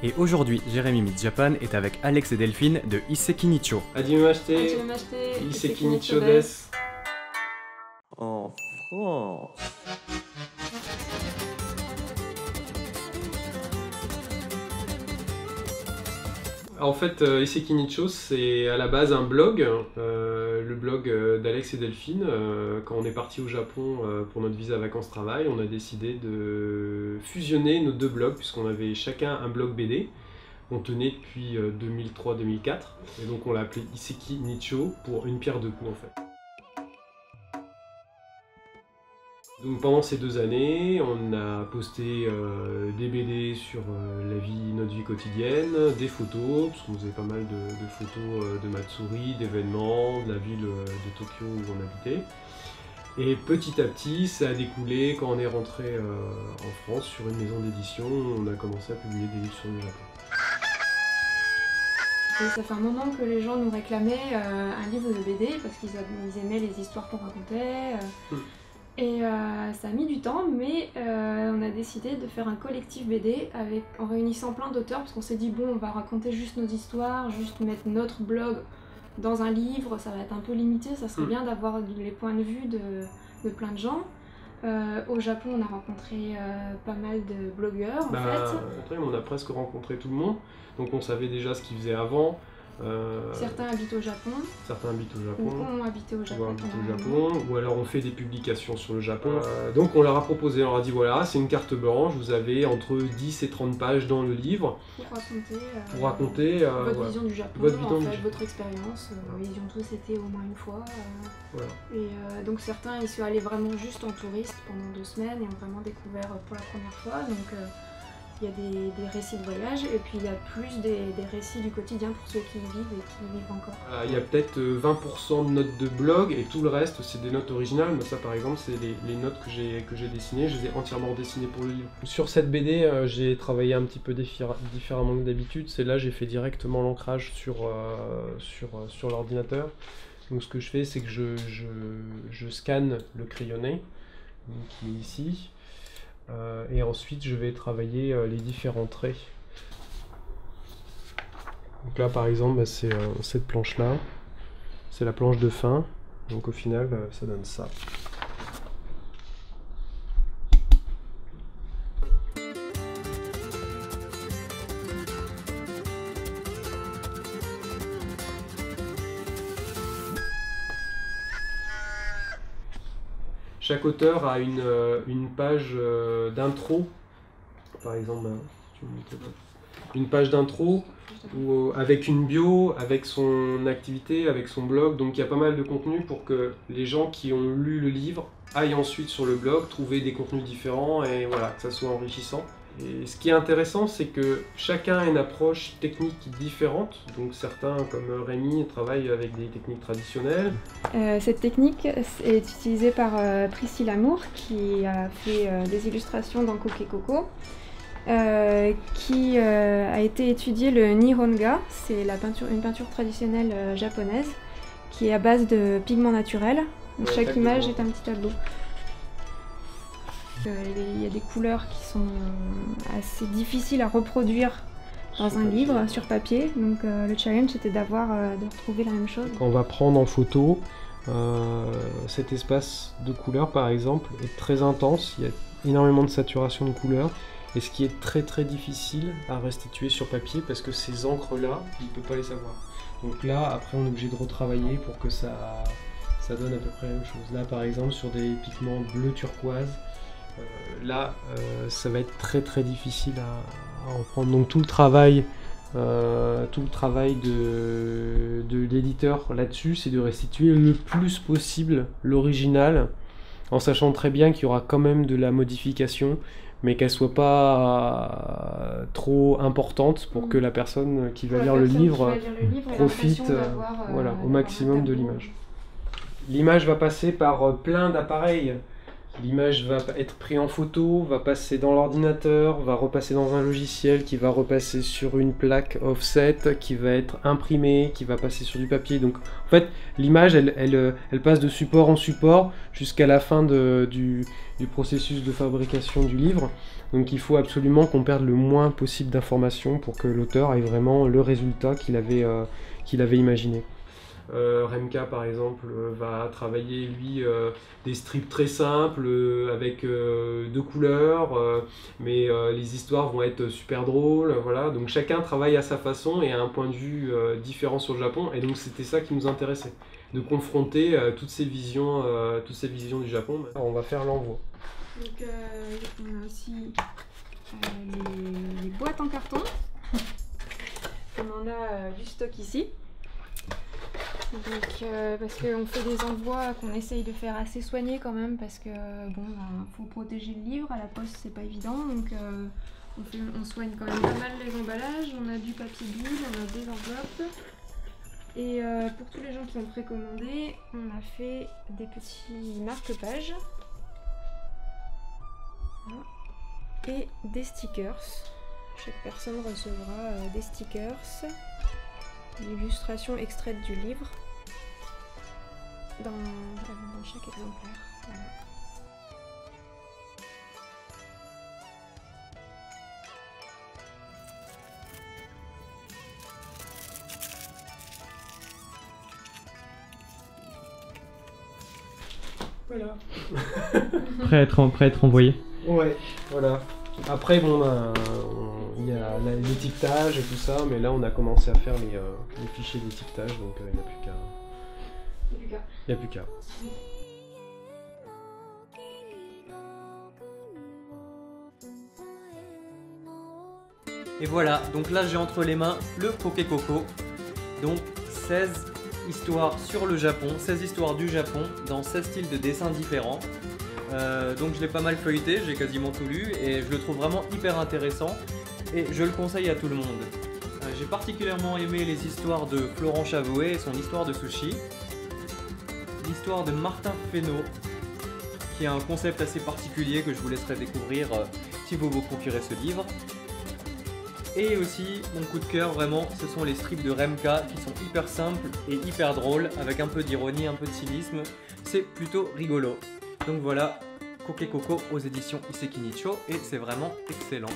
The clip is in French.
Et aujourd'hui, Jérémy Meets Japan est avec Alex et Delphine de Iseki Nicho. Hajimemashite, Iseki Nicho desu. En France. En fait, Iseki Nicho, c'est à la base un blog, le blog d'Alex et Delphine. Quand on est parti au Japon pour notre visa vacances-travail, on a décidé de fusionner nos deux blogs, puisqu'on avait chacun un blog BD. On tenait depuis 2003-2004, et donc on l'a appelé Iseki Nicho pour une pierre deux coups en fait. Donc pendant ces 2 années, on a posté des BD sur notre vie quotidienne, des photos, parce qu'on faisait pas mal de photos de Matsuri, d'événements, de la ville de Tokyo où on habitait. Et petit à petit, ça a découlé quand on est rentré en France sur une maison d'édition, on a commencé à publier des livres sur le Japon. Et ça fait un moment que les gens nous réclamaient un livre de BD parce qu'ils aimaient les histoires qu'on racontait. Et ça a mis du temps, mais on a décidé de faire un collectif BD en réunissant plein d'auteurs, parce qu'on s'est dit bon, on va raconter juste nos histoires, juste mettre notre blog dans un livre, ça va être un peu limité, ça serait bien d'avoir les points de vue de plein de gens. Au Japon, on a rencontré pas mal de blogueurs en fait. Après, on a presque rencontré tout le monde, donc on savait déjà ce qu'ils faisaient avant. Certains habitent au Japon. Certains habitent au Japon. Ou ont habité au Japon. Ou alors on fait des publications sur le Japon. Donc on leur a proposé, on leur a dit voilà, c'est une carte blanche, vous avez entre 10 et 30 pages dans le livre. Pour raconter votre vision du Japon, votre expérience. Ils ont tous été au moins une fois. Voilà. Et donc certains ils sont allés vraiment juste en touriste pendant 2 semaines et ont vraiment découvert pour la première fois. Donc il y a des récits de voyage et puis il y a plus des récits du quotidien pour ceux qui y vivent et qui y vivent encore. Il y a peut-être 20% de notes de blog et tout le reste c'est des notes originales. Mais ça par exemple c'est les notes que j'ai dessinées, je les ai entièrement dessinées pour le livre. Sur cette BD j'ai travaillé un petit peu différemment que d'habitude. C'est là j'ai fait directement l'ancrage sur l'ordinateur. Donc ce que je fais c'est que je scanne le crayonné qui est ici. Et ensuite je vais travailler les différents traits. Donc là par exemple c'est cette planche là, c'est la planche de fin, donc au final ça donne ça. Chaque auteur a une page d'intro, par exemple, une page d'intro avec une bio, avec son activité, avec son blog. Donc il y a pas mal de contenu pour que les gens qui ont lu le livre aillent ensuite sur le blog, trouver des contenus différents et voilà, que ça soit enrichissant. Et ce qui est intéressant, c'est que chacun a une approche technique différente. Donc certains, comme Rémi, travaillent avec des techniques traditionnelles. Cette technique est utilisée par Priscilla Moore, qui a fait des illustrations dans Koke Koko, qui a été étudier le Nihonga, c'est une peinture traditionnelle japonaise, qui est à base de pigments naturels. Donc chaque image est un petit tableau. Il y a des couleurs qui sont assez difficiles à reproduire dans un livre, sur papier, donc le challenge était de retrouver la même chose. Quand on va prendre en photo, cet espace de couleurs par exemple est très intense, il y a énormément de saturation de couleurs, et ce qui est très très difficile à restituer sur papier parce que ces encres là, on ne peut pas les avoir. Donc là, après on est obligé de retravailler pour que ça donne à peu près la même chose. Là par exemple sur des pigments bleu turquoise, ça va être très très difficile à reprendre. Donc tout le travail de l'éditeur là-dessus, c'est de restituer le plus possible l'original, en sachant très bien qu'il y aura quand même de la modification, mais qu'elle soit pas trop importante pour que la personne qui va lire le livre profite au maximum de l'image. L'image va passer par plein d'appareils. L'image va être prise en photo, va passer dans l'ordinateur, va repasser dans un logiciel qui va repasser sur une plaque offset, qui va être imprimée, qui va passer sur du papier. Donc en fait, l'image, elle passe de support en support jusqu'à la fin du processus de fabrication du livre. Donc il faut absolument qu'on perde le moins possible d'informations pour que l'auteur ait vraiment le résultat qu'il avait imaginé. Remka par exemple va travailler lui des strips très simples avec 2 couleurs, mais les histoires vont être super drôles, voilà. Donc chacun travaille à sa façon et a un point de vue différent sur le Japon, et donc c'était ça qui nous intéressait, de confronter toutes ces visions du Japon. Alors, on va faire l'envoi. Donc on a aussi les boîtes en carton. On en a du stock ici. Donc, parce qu'on fait des envois qu'on essaye de faire assez soignés quand même, parce que bon, faut protéger le livre, à la poste c'est pas évident, donc on soigne quand même pas mal les emballages. On a du papier bulle, on a des enveloppes, et pour tous les gens qui ont précommandé, on a fait des petits marque-pages et des stickers. Chaque personne recevra des stickers, l'illustration extraite du livre dans chaque exemplaire. Voilà. Voilà. Prêt à être envoyé. Ouais, voilà. Après, bon, il y a l'étiquetage et tout ça, mais là on a commencé à faire les fichiers d'étiquetage, donc il n'y a plus qu'à. Il n'y a plus qu'à. Et voilà, donc là j'ai entre les mains le Poké Coco. Donc 16 histoires sur le Japon, 16 histoires du Japon, dans 16 styles de dessins différents. Donc je l'ai pas mal feuilleté, j'ai quasiment tout lu et je le trouve vraiment hyper intéressant et je le conseille à tout le monde. J'ai particulièrement aimé les histoires de Florent Chavouet et son histoire de sushi. L'histoire de Martin Fesneau, qui a un concept assez particulier que je vous laisserai découvrir si vous vous procurez ce livre. Et aussi, mon coup de cœur vraiment, ce sont les strips de Remka qui sont hyper simples et hyper drôles, avec un peu d'ironie, un peu de cynisme. C'est plutôt rigolo. Donc voilà, Poké Coco aux éditions Iseki Nicho, et c'est vraiment excellent.